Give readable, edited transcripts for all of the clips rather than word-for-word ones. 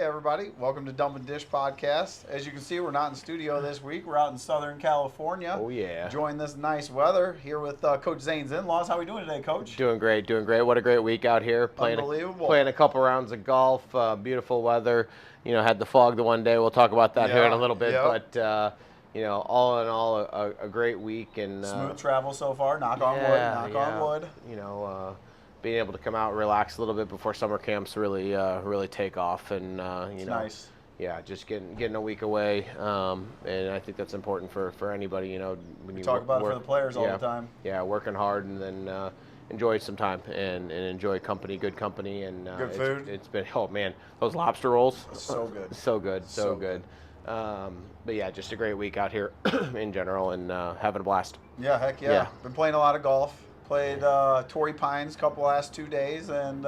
everybody. Welcome to Dump and Dish Podcast. As you can see, we're not in studio this week. We're out in Southern California. Oh, yeah. Enjoying this nice weather here with Coach Zane's in-laws. How are we doing today, Coach? Doing great. What a great week out here. Unbelievable. Playing a couple rounds of golf. Beautiful weather. Had the fog the one day. We'll talk about that here in a little bit. Yep. But, all in all, a great week. And smooth travel so far. Knock on wood. Knock on wood. Being able to come out and relax a little bit before summer camps really take off. And, It's nice. Yeah, just getting a week away, and I think that's important for anybody. When you talk about it for the players all the time. Yeah, working hard and then enjoy some time and enjoy good company, and good food. It's been those lobster rolls, so good, so good. But yeah, just a great week out here in general, and having a blast. Yeah, heck yeah. Been playing a lot of golf. Played Torrey Pines last 2 days, and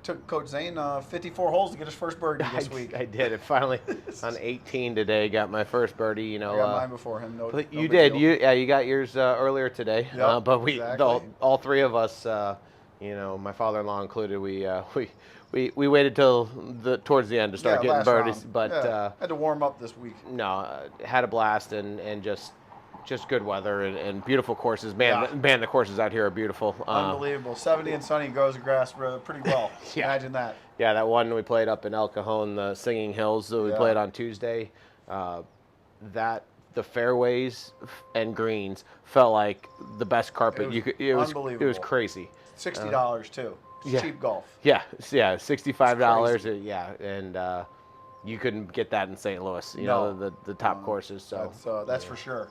took Coach Zane 54 holes to get his first birdie this week. I did it finally on 18 today. Got my first birdie. I got mine before him. You did. You got yours earlier today. Yep, but we exactly. all three of us, my father-in-law included, we waited till towards the end to start getting birdies. Round. But had to warm up this week. No, had a blast and just good weather and beautiful courses. Man, the courses out here are beautiful. Unbelievable. 70 and sunny goes the grass pretty well. Imagine that. Yeah, that one we played up in El Cajon, the Singing Hills that we played on Tuesday. The fairways and greens felt like the best carpet. It was unbelievable. It was crazy. $60 too. It's cheap golf. Yeah, $65. Yeah, and you couldn't get that in St. Louis. The top courses. So that's for sure.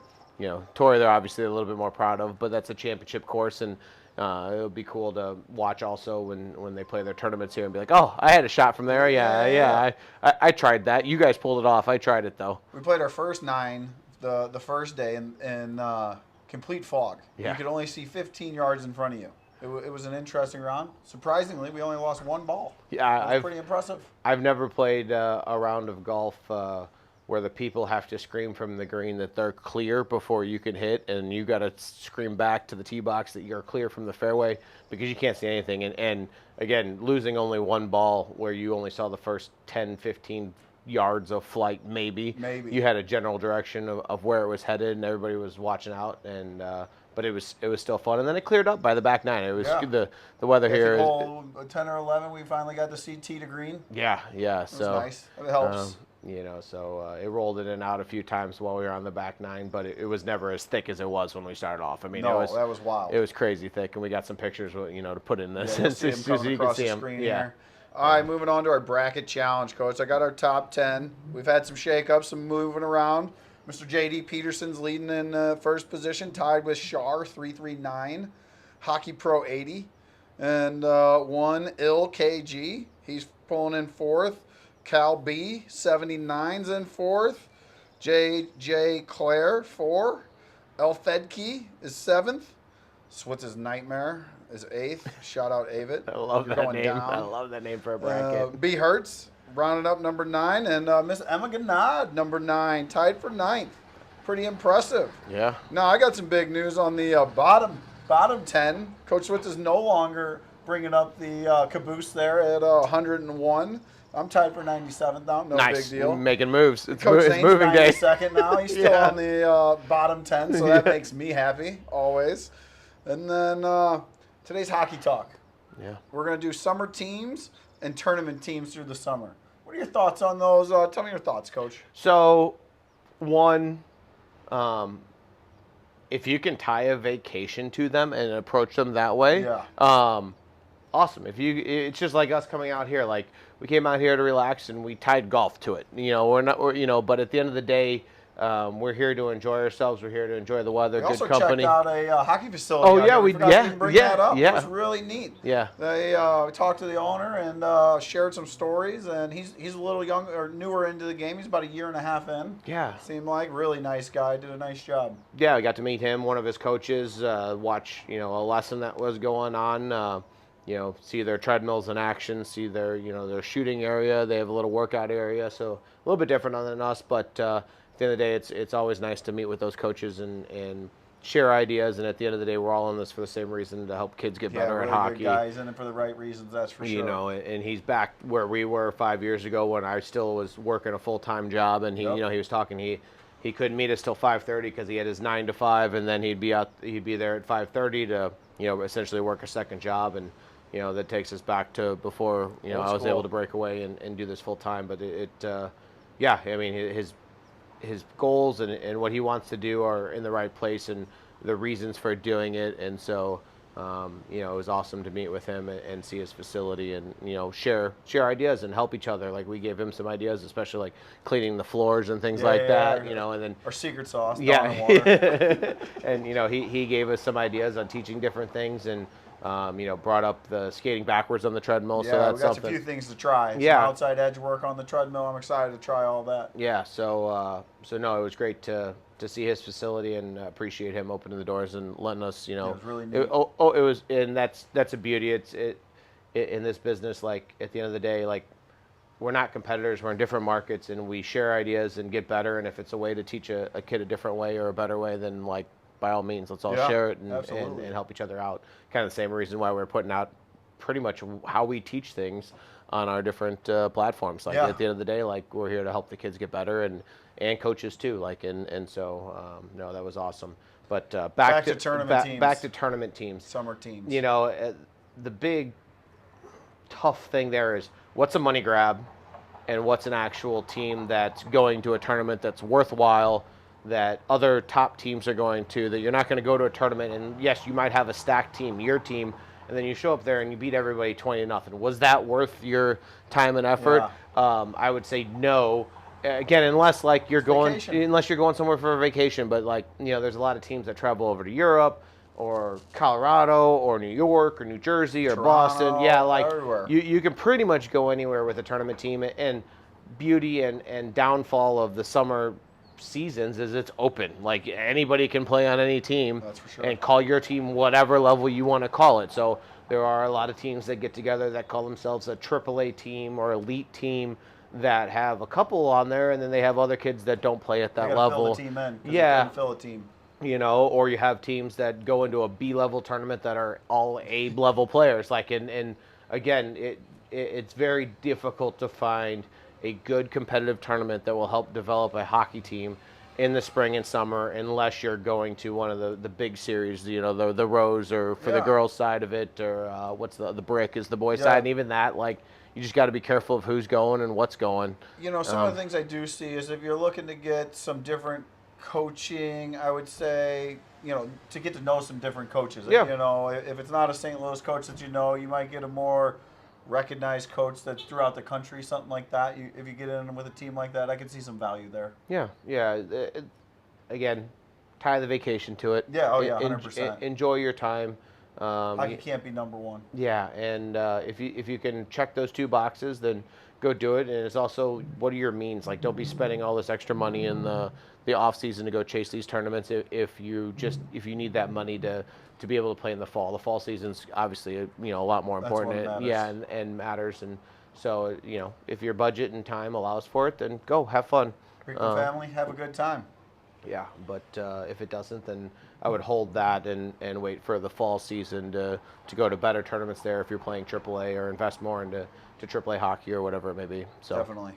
Torrey, they're obviously a little bit more proud of, but that's a championship course, and it'll be cool to watch also when they play their tournaments here and be like, oh, I had a shot from there. I tried that. You guys pulled it off. I tried it, though. We played our first 9 the first day in complete fog. Yeah. You could only see 15 yards in front of you. It was an interesting round. Surprisingly, we only lost 1 ball. Yeah, That's pretty impressive. I've never played a round of golf where the people have to scream from the green that they're clear before you can hit, and you got to scream back to the tee box that you're clear from the fairway because you can't see anything. And again, losing only 1 ball where you only saw the first 10, 15 yards of flight, maybe. You had a general direction of where it was headed, and everybody was watching out. And but it was still fun. And then it cleared up by the back 9. It was the weather here. Hole 10 or 11, we finally got to see tee to green. Yeah. It was nice. It helps. So it rolled in and out a few times while we were on the back 9, but it was never as thick as it was when we started off. I mean, that was wild. It was crazy thick, and we got some pictures, to put in this. Yeah, so you can see them. Here. All right, moving on to our bracket challenge, Coach. I got our top 10. We've had some shakeups, some moving around. Mr. J.D. Peterson's leading in first position, tied with Shar 339, Hockey Pro 80, and one Il KG. He's pulling in 4th. Cal B, 79's in 4th. J.J. Claire, 4. El Fedke is 7th. Switz's Nightmare is 8th. Shout out Avid. I love that name. I love that name for a bracket. B. Hertz, rounded up number 9. And Miss Emma Ganad, number 9, tied for 9th. Pretty impressive. Yeah. Now, I got some big news on the bottom 10. Coach Switz is no longer bringing up the caboose there at 101. I'm tied for 97th now. No nice. Big deal. Making moves. It's Zane's moving day. Second now. He's still on the bottom 10, so that makes me happy always. And then today's hockey talk. Yeah. We're going to do summer teams and tournament teams through the summer. What are your thoughts on those? Tell me your thoughts, Coach. So, one, if you can tie a vacation to them and approach them that way, awesome. It's just like us coming out here. Like, we came out here to relax and we tied golf to it. But at the end of the day, we're here to enjoy ourselves. We're here to enjoy the weather, good company. We also checked out a hockey facility. Oh yeah, we didn't bring that up. Yeah. It was really neat. Yeah. They talked to the owner and shared some stories. And he's a little younger or newer into the game. He's about 1.5 years in. Yeah. Seemed like really nice guy. Did a nice job. Yeah, I got to meet him. One of his coaches. Watch a lesson that was going on. See their treadmills in action, see their shooting area. They have a little workout area, so a little bit different than us. But at the end of the day, it's always nice to meet with those coaches and share ideas, and at the end of the day, we're all in this for the same reason, to help kids get better really at hockey. Good guys in it for the right reasons, that's for sure. You know, and he's back where we were 5 years ago when I still was working a full-time job, and he, you know, he was talking, he couldn't meet us till 5:30 because he had his 9 to 5, and then he'd be there at 5:30 to, you know, essentially work a second job, and you know, that takes us back to before, you know, I was able to break away and do this full time. But yeah, I mean, his goals and what he wants to do are in the right place, and the reasons for doing it. And so, you know, it was awesome to meet with him and see his facility, and, you know, share ideas and help each other. Like, we gave him some ideas, especially like cleaning the floors and things like that, you know, and then our secret sauce. Yeah. And, you know, he gave us some ideas on teaching different things, and, you know, brought up the skating backwards on the treadmill. Yeah, so that's we got something. a few things to try. Some Yeah. outside edge work on the treadmill. I'm excited to try all that. Yeah. So no, it was great to see his facility, and appreciate him opening the doors and letting us, you know. It was really neat. It was, and that's a beauty. It's in this business. Like, at the end of the day, like, we're not competitors. We're in different markets, and we share ideas and get better. And if it's a way to teach a kid a different way or a better way, then, like, by all means, let's all share it and help each other out. Kind of the same reason why we're putting out pretty much how we teach things on our different platforms. Like, at the end of the day, like, we're here to help the kids get better, and coaches too. Like, and so no, that was awesome. But back to tournament teams. Back to tournament teams. Summer teams. You know, the big tough thing there is, what's a money grab, and what's an actual team that's going to a tournament that's worthwhile, that other top teams are going to, that you're not going to go to a tournament, and yes, you might have a stacked team, your team, and then you show up there and you beat everybody 20-0. Was that worth your time and effort? Yeah. I would say no. Again, unless you're going somewhere for a vacation. But, like, you know, there's a lot of teams that travel over to Europe or Colorado or New York or New Jersey or Toronto, Boston. Yeah, like, you can pretty much go anywhere with a tournament team. And beauty and downfall of the summer seasons is it's open. Like, anybody can play on any team. That's for sure. And call your team whatever level you want to call it. So there are a lot of teams that get together that call themselves a AAA team or elite team, that have a couple on there, and then they have other kids that don't play at that level. Fill a team in. Yeah, fill a team. You know, or you have teams that go into a B-level tournament that are all A-level players. Like, and again, it's very difficult to find a good competitive tournament that will help develop a hockey team in the spring and summer, unless you're going to one of the big series, you know, the Rose, or for the girls' side of it, or what's the Brick is the boys' side, and even that, like, you just got to be careful of who's going and what's going. You know, some of the things I do see is, if you're looking to get some different coaching, I would say, you know, to get to know some different coaches. Yeah. You know, if it's not a St. Louis coach that you know, you might get a more recognized coach that's throughout the country, something like that. If you get in with a team like that, I could see some value there. Yeah, yeah. Again, tie the vacation to it. Yeah, 100%. Enjoy your time. Hockey can't be number one. Yeah, and if you can check those two boxes, then go do it. And it's also, what are your means? Like, don't be spending all this extra money in the off season to go chase these tournaments. If you need that money to be able to play in the fall. The fall season's obviously a lot more important. That's what matters. And matters. And so, if your budget and time allows for it, then go have fun. Bring the family, have a good time. Yeah, but if it doesn't, then I would hold that and wait for the fall season to go to better tournaments there, if you're playing AAA, or invest more into AAA hockey or whatever it may be. So definitely.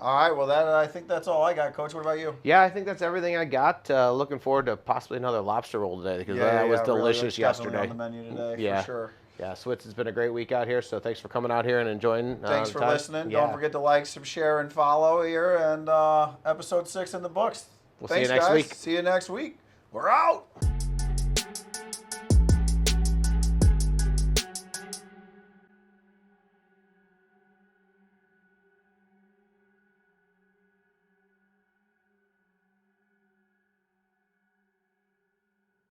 All right, well, I think that's all I got, Coach. What about you? Yeah, I think that's everything I got. Looking forward to possibly another lobster roll today, because that was delicious yesterday. On the menu today, for sure. Yeah, Switz, it's been a great week out here, so thanks for coming out here and enjoying. Thanks for listening. Yeah. Don't forget to like, share, and follow here, and episode 6 in the books. We'll see you next week. See you next week. We're out.